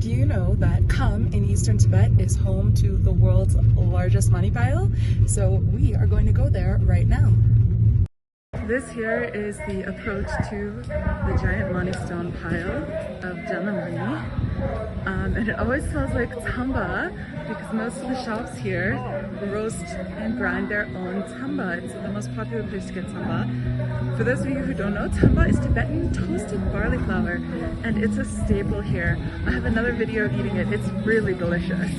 Do you know that Kham in eastern Tibet is home to the world's largest money pile? So we are going to go there right now. This here is the approach to the giant money stone pile of Gyanak Mani. And it always smells like tamba because most of the shops here roast and grind their own tamba. It's the most popular place to get tamba. For those of you who don't know, tamba is Tibetan toasted barley flour and it's a staple here. I have another video of eating it. It's really delicious.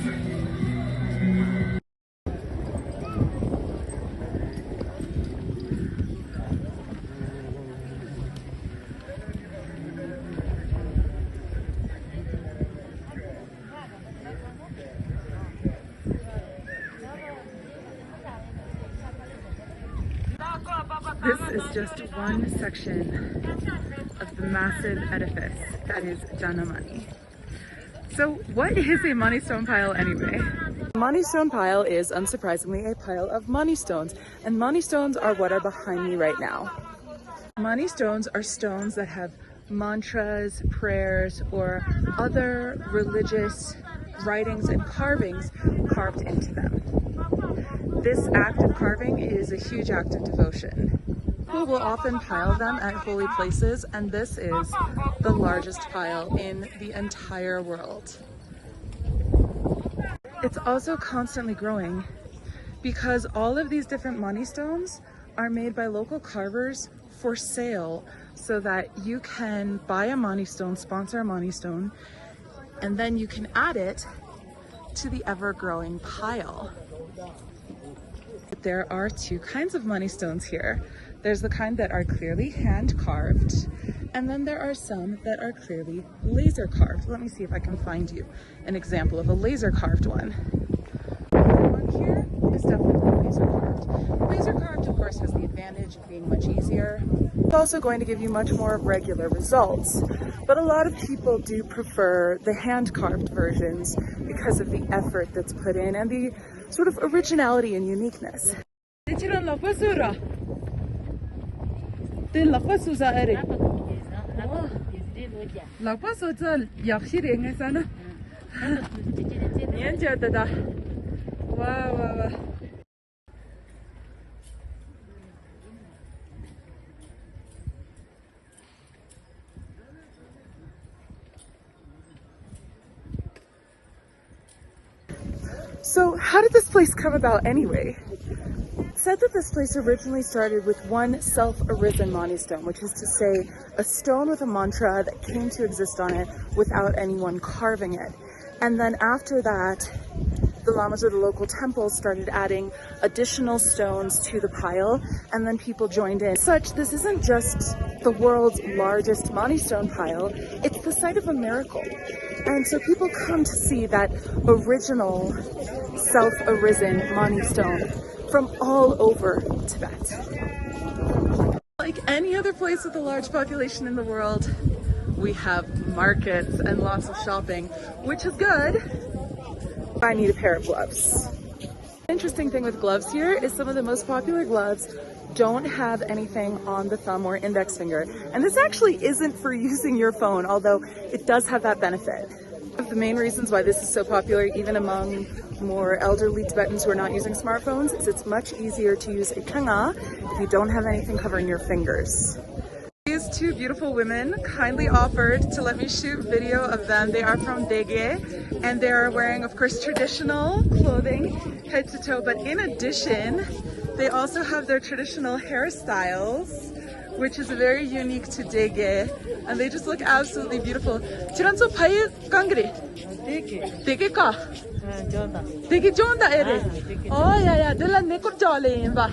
This is just one section of the massive edifice that is Gyanak Mani. So what is a money stone pile anyway? A money stone pile is, unsurprisingly, a pile of money stones. And money stones are what are behind me right now. Money stones are stones that have mantras, prayers, or other religious writings and carvings carved into them. This act of carving is a huge act of devotion. People will often pile them at holy places, and this is the largest pile in the entire world. It's also constantly growing because all of these different money stones are made by local carvers for sale so that you can buy a money stone, sponsor a money stone, and then you can add it to the ever-growing pile. There are two kinds of money stones here. There's the kind that are clearly hand carved, and then there are some that are clearly laser carved. Let me see if I can find you an example of a laser carved one. The one here is definitely laser carved. Laser carved, of course, has the advantage of being much easier. It's also going to give you much more regular results, but a lot of people do prefer the hand carved versions because of the effort that's put in and the sort of originality and uniqueness. So how did this place come about anyway? It's said that this place originally started with one self-arisen money stone, which is to say a stone with a mantra that came to exist on it without anyone carving it. And then after that, the lamas or the local temples started adding additional stones to the pile, and then people joined in. As such, this isn't just the world's largest money stone pile, it's the site of a miracle. And so people come to see that original self-arisen money stone from all over Tibet. Like any other place with a large population in the world, we have markets and lots of shopping, which is good. I need a pair of gloves. The interesting thing with gloves here is some of the most popular gloves don't have anything on the thumb or index finger. And this actually isn't for using your phone, although it does have that benefit. One of the main reasons why this is so popular, even among more elderly Tibetans who are not using smartphones, is it's much easier to use a khanga if you don't have anything covering your fingers. These two beautiful women kindly offered to let me shoot video of them. They are from Dege and they are wearing, of course, traditional clothing head to toe, but in addition, they also have their traditional hairstyles, which is very unique to Dege, and they just look absolutely beautiful. 지란소 파이 깡그리. Dege ka. Dege 좋은다 에레. 야야, 내가 내거 좋아해 봐.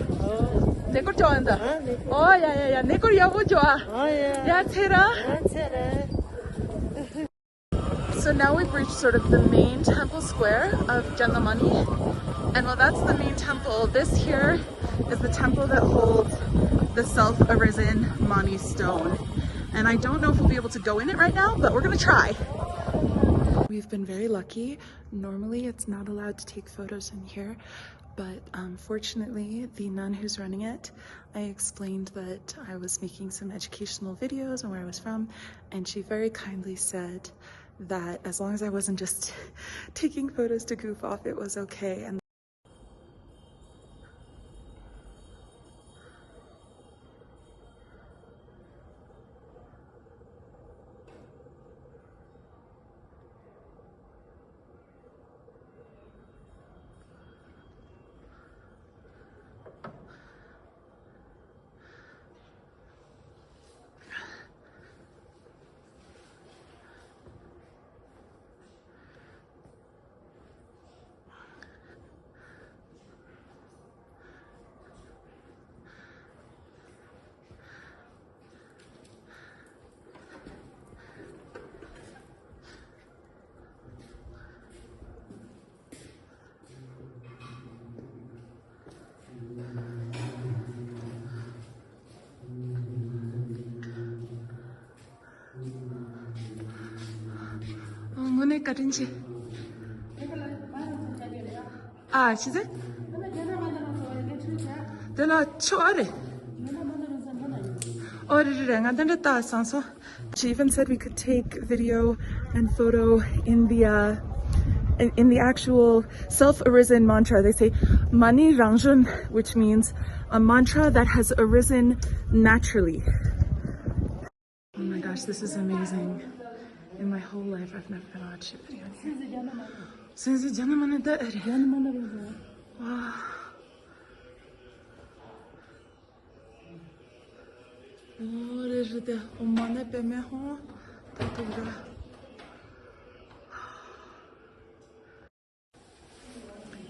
내거 좋아한다. 야야야, 내거 여보 좋아. 야 테라. So now we've reached sort of the main temple square of Gyanak Mani, and while that's the main temple, this here is the temple that holds the self-arisen Mani stone. And I don't know if we'll be able to go in it right now, but we're gonna try. We've been very lucky. Normally it's not allowed to take photos in here, but fortunately the nun who's running it, I explained that I was making some educational videos on where I was from, and she very kindly said that as long as I wasn't just taking photos to goof off, it was okay. And 오늘 가든지 아 진짜? 내가 좋아해. She even said we could take video and photo in the actual self-arisen mantra. They say Mani Rangjun, which means a mantra that has arisen naturally. Oh my gosh, this is amazing. In my whole life, I've never been on a ship video here. Sengze Gyanak Mani da eri. Wow.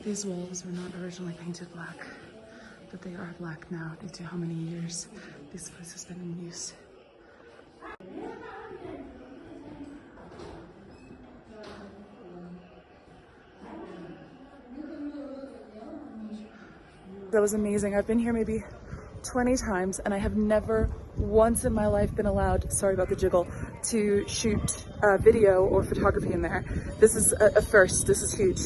These walls were not originally painted black, but they are black now due to how many years this place has been in use. That was amazing. I've been here maybe 20 times and I have never once in my life been allowed, sorry about the jiggle, to shoot video or photography in there. This is a first. This is huge.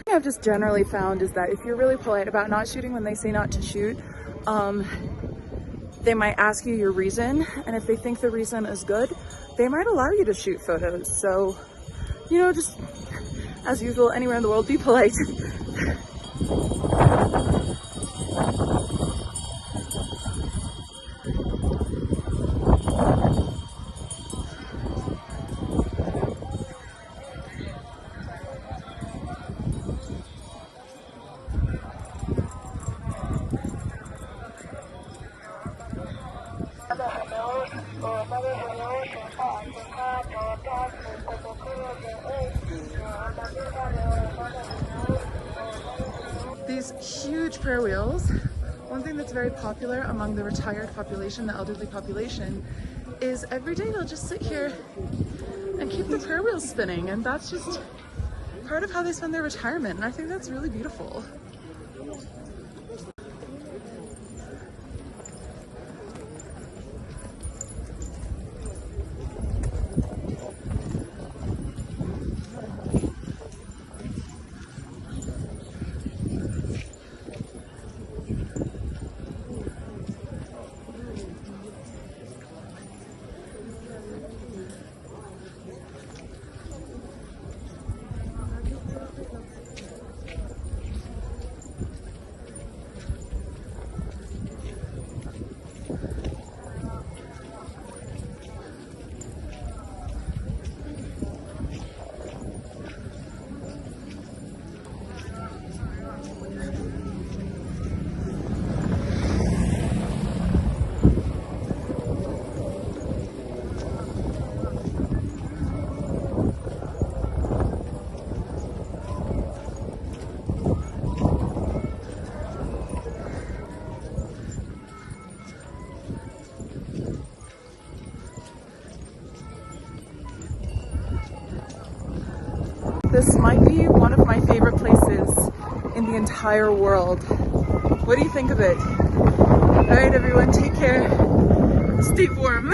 What I've just generally found is that if you're really polite about not shooting when they say not to shoot, they might ask you your reason, and if they think the reason is good, they might allow you to shoot photos. So, you know, just as usual, anywhere in the world, be polite. These huge prayer wheels, one thing that's very popular among the retired population, the elderly population, is every day they'll just sit here and keep the prayer wheels spinning, and that's just part of how they spend their retirement, and I think that's really beautiful. This might be one of my favorite places in the entire world. What do you think of it? All right, everyone, take care. Stay warm.